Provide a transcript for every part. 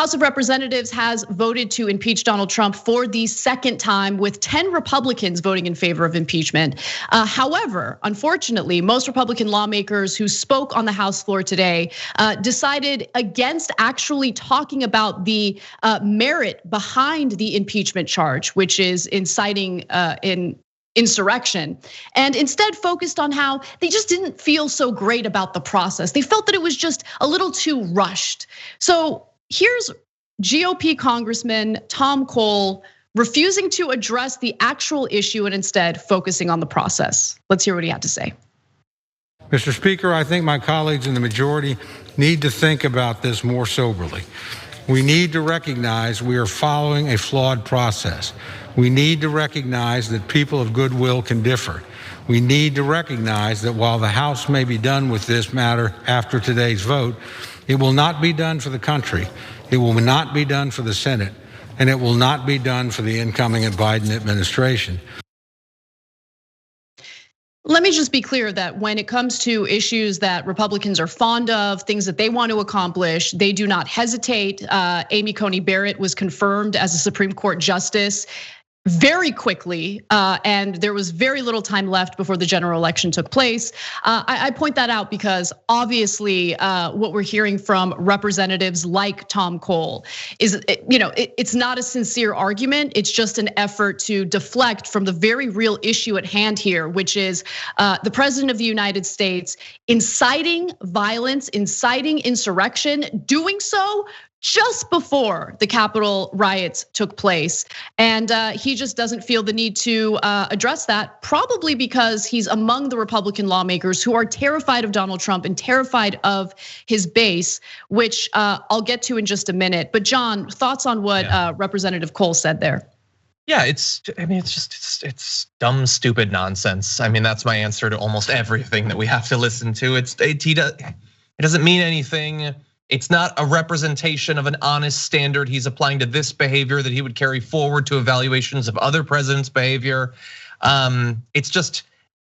House of Representatives has voted to impeach Donald Trump for the second time, with 10 Republicans voting in favor of impeachment. However, unfortunately, most Republican lawmakers who spoke on the House floor today decided against actually talking about the merit behind the impeachment charge, which is inciting insurrection, and instead focused on how they just didn't feel so great about the process. They felt that it was just a little too rushed. So here's GOP Congressman Tom Cole refusing to address the actual issue and instead focusing on the process. Let's hear what he had to say. Mr. Speaker, I think my colleagues in the majority need to think about this more soberly. We need to recognize we are following a flawed process. We need to recognize that people of goodwill can differ. We need to recognize that while the House may be done with this matter after today's vote, it will not be done for the country. It will not be done for the Senate, and it will not be done for the incoming Biden administration. Let me just be clear that when it comes to issues that Republicans are fond of, things that they want to accomplish, they do not hesitate. Amy Coney Barrett was confirmed as a Supreme Court justice very quickly, and there was very little time left before the general election took place. I point that out because obviously what we're hearing from representatives like Tom Cole is, it's not a sincere argument. It's just an effort to deflect from the very real issue at hand here, which is the president of the United States inciting violence, inciting insurrection, doing so just before the Capitol riots took place. And he just doesn't feel the need to address that, probably because he's among the Republican lawmakers who are terrified of Donald Trump and terrified of his base, which I'll get to in just a minute. But John, thoughts on what Representative Cole said there? Yeah, it's dumb, stupid nonsense. I mean, that's my answer to almost everything that we have to listen to. It doesn't mean anything. It's not a representation of an honest standard he's applying to this behavior that he would carry forward to evaluations of other presidents' behavior.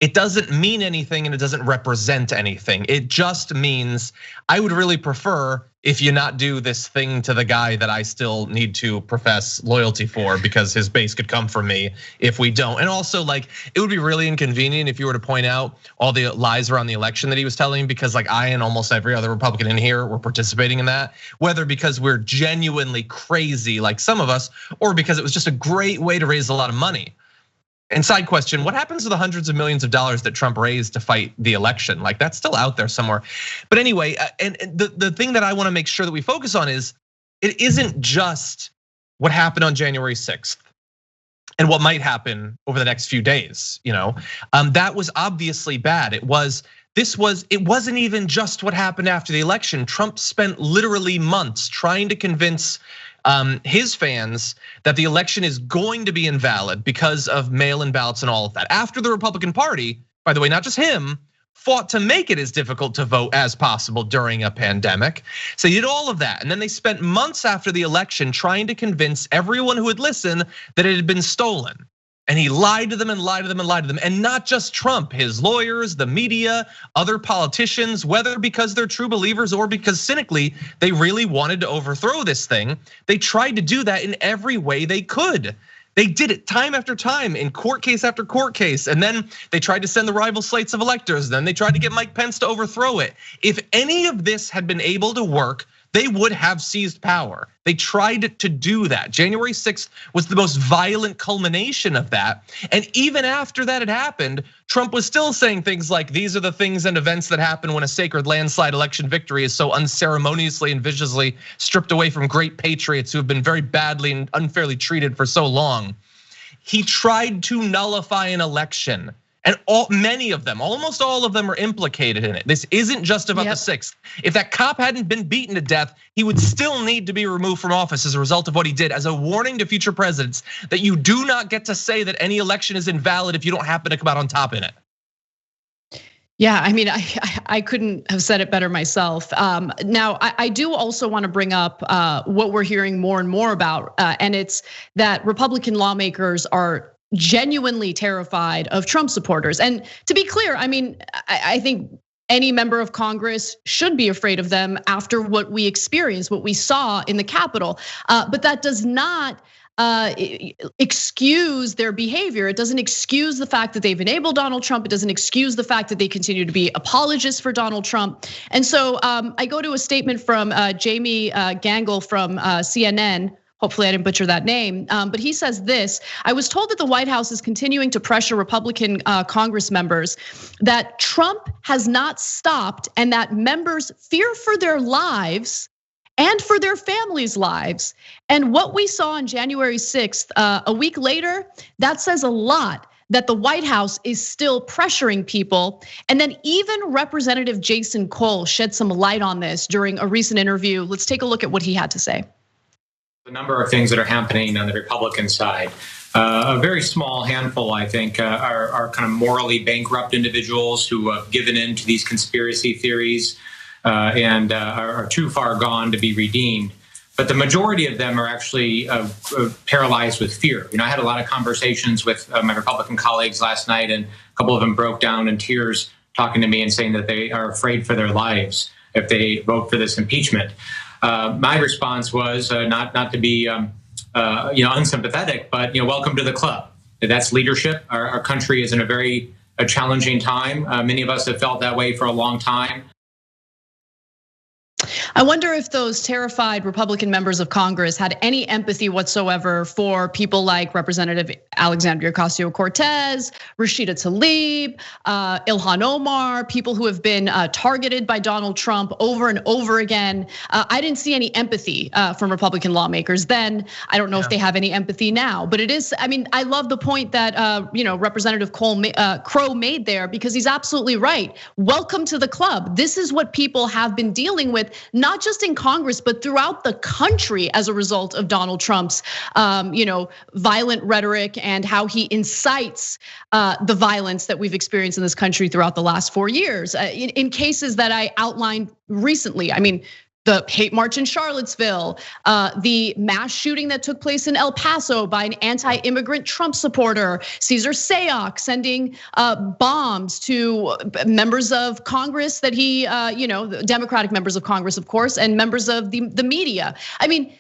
It doesn't mean anything and it doesn't represent anything. It just means I would really prefer if you not do this thing to the guy that I still need to profess loyalty for, because his base could come for me if we don't. And also, like, it would be really inconvenient if you were to point out all the lies around the election that he was telling, because like I and almost every other Republican in here were participating in that, whether because we're genuinely crazy like some of us, or because it was just a great way to raise a lot of money. And side question, what happens to the hundreds of millions of dollars that Trump raised to fight the election? Like, that's still out there somewhere. But anyway, and the thing that I wanna make sure that we focus on is, it isn't just what happened on January 6th and what might happen over the next few days. That was obviously bad. It wasn't even just what happened after the election. Trump spent literally months trying to convince his fans that the election is going to be invalid because of mail-in ballots and all of that. After the Republican Party, by the way, not just him, fought to make it as difficult to vote as possible during a pandemic. So he did all of that. And then they spent months after the election trying to convince everyone who would listen that it had been stolen. And he lied to them and lied to them and lied to them. And not just Trump, his lawyers, the media, other politicians, whether because they're true believers or because cynically they really wanted to overthrow this thing. They tried to do that in every way they could. They did it time after time in court case after court case. And then they tried to send the rival slates of electors. Then they tried to get Mike Pence to overthrow it. If any of this had been able to work, they would have seized power. They tried to do that. January 6th was the most violent culmination of that. And even after that had happened, Trump was still saying things like, these are the things and events that happen when a sacred landslide election victory is so unceremoniously and viciously stripped away from great patriots who have been very badly and unfairly treated for so long. He tried to nullify an election. And many of them, almost all of them, are implicated in it. This isn't just about the 6th. If that cop hadn't been beaten to death, he would still need to be removed from office as a result of what he did, as a warning to future presidents that you do not get to say that any election is invalid if you don't happen to come out on top in it. Yeah, I mean, I couldn't have said it better myself. Now, I do also want to bring up what we're hearing more and more about, and it's that Republican lawmakers are genuinely terrified of Trump supporters. And to be clear, I mean, I think any member of Congress should be afraid of them after what we experienced, what we saw in the Capitol. But that does not excuse their behavior. It doesn't excuse the fact that they've enabled Donald Trump. It doesn't excuse the fact that they continue to be apologists for Donald Trump. And so I go to a statement from Jamie Gangel from CNN. Hopefully I didn't butcher that name, but he says this: I was told that the White House is continuing to pressure Republican Congress members that Trump has not stopped and that members fear for their lives and for their families' lives. And what we saw on January 6th, a week later, that says a lot that the White House is still pressuring people. And then even Representative Jason Cole shed some light on this during a recent interview. Let's take a look at what he had to say. A number of things that are happening on the Republican side. A very small handful, I think, are kind of morally bankrupt individuals who have given in to these conspiracy theories and are too far gone to be redeemed. But the majority of them are actually paralyzed with fear. You know, I had a lot of conversations with my Republican colleagues last night, and a couple of them broke down in tears talking to me and saying that they are afraid for their lives if they vote for this impeachment. My response was not to be unsympathetic, but welcome to the club. That's leadership. Our country is in a very challenging time. Many of us have felt that way for a long time. I wonder if those terrified Republican members of Congress had any empathy whatsoever for people like Representative Alexandria Ocasio-Cortez, Rashida Tlaib, Ilhan Omar, people who have been targeted by Donald Trump over and over again. I didn't see any empathy from Republican lawmakers then. I don't know if they have any empathy now, but it is, I mean, I love the point that Representative Crow made there, because he's absolutely right. Welcome to the club. This is what people have been dealing with, not just in Congress, but throughout the country as a result of Donald Trump's, violent rhetoric and how he incites the violence that we've experienced in this country throughout the last 4 years. In cases that I outlined recently, I mean, the hate march in Charlottesville, the mass shooting that took place in El Paso by an anti-immigrant Trump supporter, Cesar Sayoc sending bombs to members of Congress that he, Democratic members of Congress, of course, and members of the media. I mean,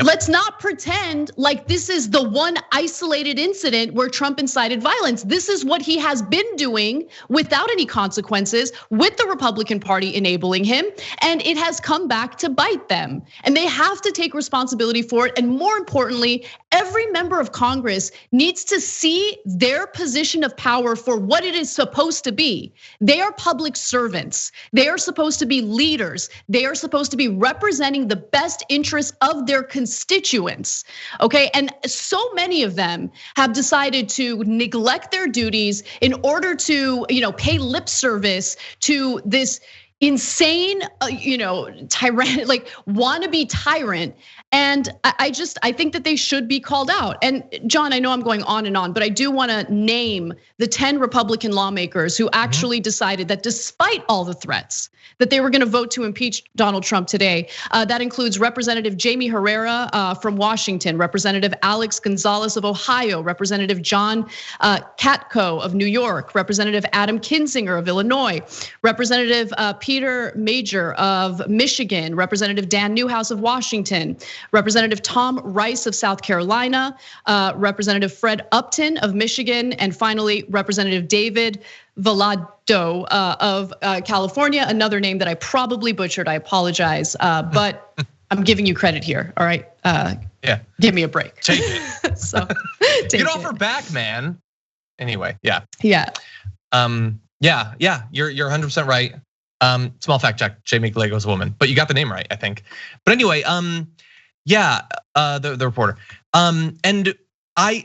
let's not pretend like this is the one isolated incident where Trump incited violence. This is what he has been doing without any consequences, with the Republican Party enabling him, and it has come back to bite them. And they have to take responsibility for it. And more importantly, every member of Congress needs to see their position of power for what it is supposed to be. They are public servants. They are supposed to be leaders. They are supposed to be representing the best interests of their constituents, okay? And so many of them have decided to neglect their duties in order to, pay lip service to this insane, tyrant, like wannabe tyrant. And I think that they should be called out. And John, I know I'm going on and on, but I do want to name the 10 Republican lawmakers who actually decided that despite all the threats, that they were going to vote to impeach Donald Trump today. That includes Representative Jamie Herrera from Washington, Representative Alex Gonzalez of Ohio, Representative John Katko of New York, Representative Adam Kinzinger of Illinois, Representative Peter Major of Michigan, Representative Dan Newhouse of Washington, Representative Tom Rice of South Carolina, Representative Fred Upton of Michigan, and finally, Representative David Velado of California, another name that I probably butchered, I apologize, but I'm giving you credit here, all right? Yeah. Give me a break. Take it. So, get off her back, man. Anyway, yeah. Yeah. You're 100% right. Small fact check, Jamie Galago's a woman, but you got the name right, I think. But anyway, the reporter.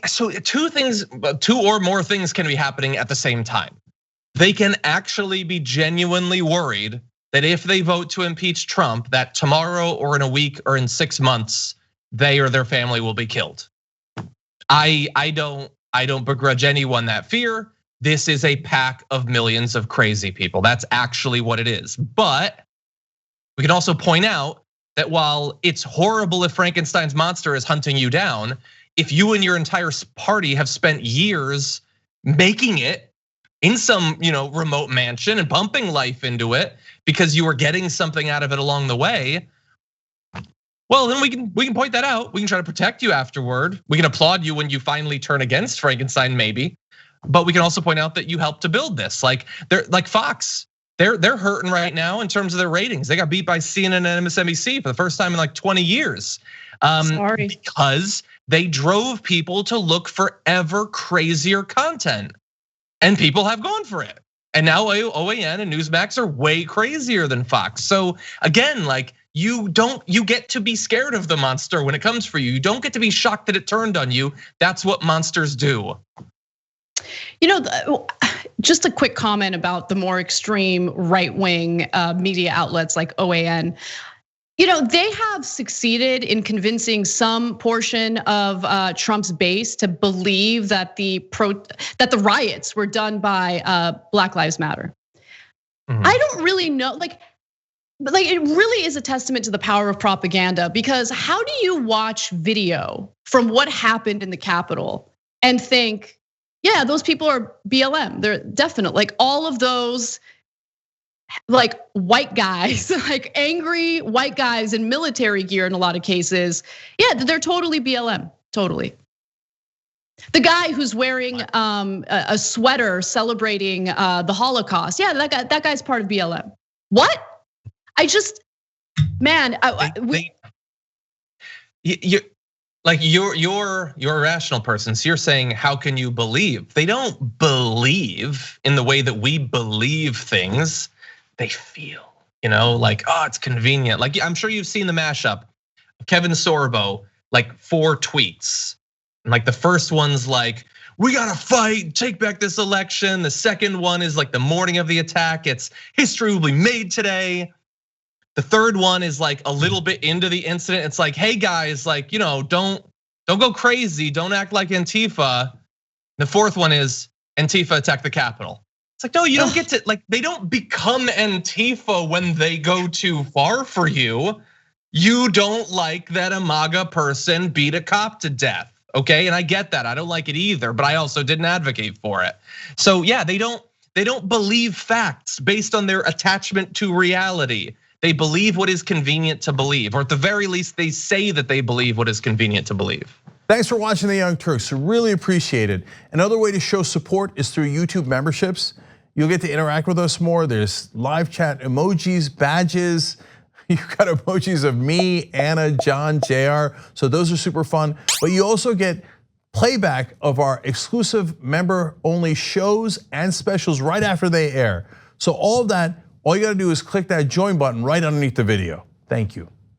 So two or more things can be happening at the same time. They can actually be genuinely worried that if they vote to impeach Trump, that tomorrow or in a week or in 6 months, they or their family will be killed. I don't begrudge anyone that fear. This is a pack of millions of crazy people. That's actually what it is. But we can also point out that while it's horrible if Frankenstein's monster is hunting you down, if you and your entire party have spent years making it in some remote mansion and pumping life into it because you were getting something out of it along the way, well, then we can point that out. We can try to protect you afterward. We can applaud you when you finally turn against Frankenstein, maybe. But we can also point out that you helped to build this. Like Fox, they're hurting right now in terms of their ratings. They got beat by CNN and MSNBC for the first time in like 20 years. Sorry. Because they drove people to look for ever crazier content, and people have gone for it. And now OAN and Newsmax are way crazier than Fox. So again, like you get to be scared of the monster when it comes for you. You don't get to be shocked that it turned on you. That's what monsters do. Just a quick comment about the more extreme right-wing media outlets like OAN. They have succeeded in convincing some portion of Trump's base to believe that the riots were done by Black Lives Matter. Mm-hmm. I don't really know, like it really is a testament to the power of propaganda, because how do you watch video from what happened in the Capitol and think, yeah, those people are BLM. They're definite, like all of those like white guys, like angry white guys in military gear in a lot of cases. Yeah, they're totally BLM, totally. The guy who's wearing a sweater celebrating the Holocaust, yeah, that guy's part of BLM. What? You're a rational person, so you're saying, how can you believe? They don't believe in the way that we believe things. They feel, like, oh, it's convenient. Like, I'm sure you've seen the mashup of Kevin Sorbo, like 4 tweets. And like the first one's like, we gotta fight, take back this election. The second one is like the morning of the attack. It's history will be made today. The third one is like a little bit into the incident. It's like, hey guys, like, don't go crazy. Don't act like Antifa. The fourth one is Antifa attacked the Capitol. It's like, no, you don't get to, like, they don't become Antifa when they go too far for you. You don't like that a MAGA person beat a cop to death, okay? And I get that, I don't like it either, but I also didn't advocate for it. So yeah, they don't believe facts based on their attachment to reality. They believe what is convenient to believe, or at the very least, they say that they believe what is convenient to believe. Thanks for watching the Young Turks, really appreciate it. Another way to show support is through YouTube memberships. You'll get to interact with us more. There's live chat emojis, badges. You've got emojis of me, Anna, John, JR. So those are super fun. But you also get playback of our exclusive member-only shows and specials right after they air. So all of that, all you gotta do is click that join button right underneath the video. Thank you.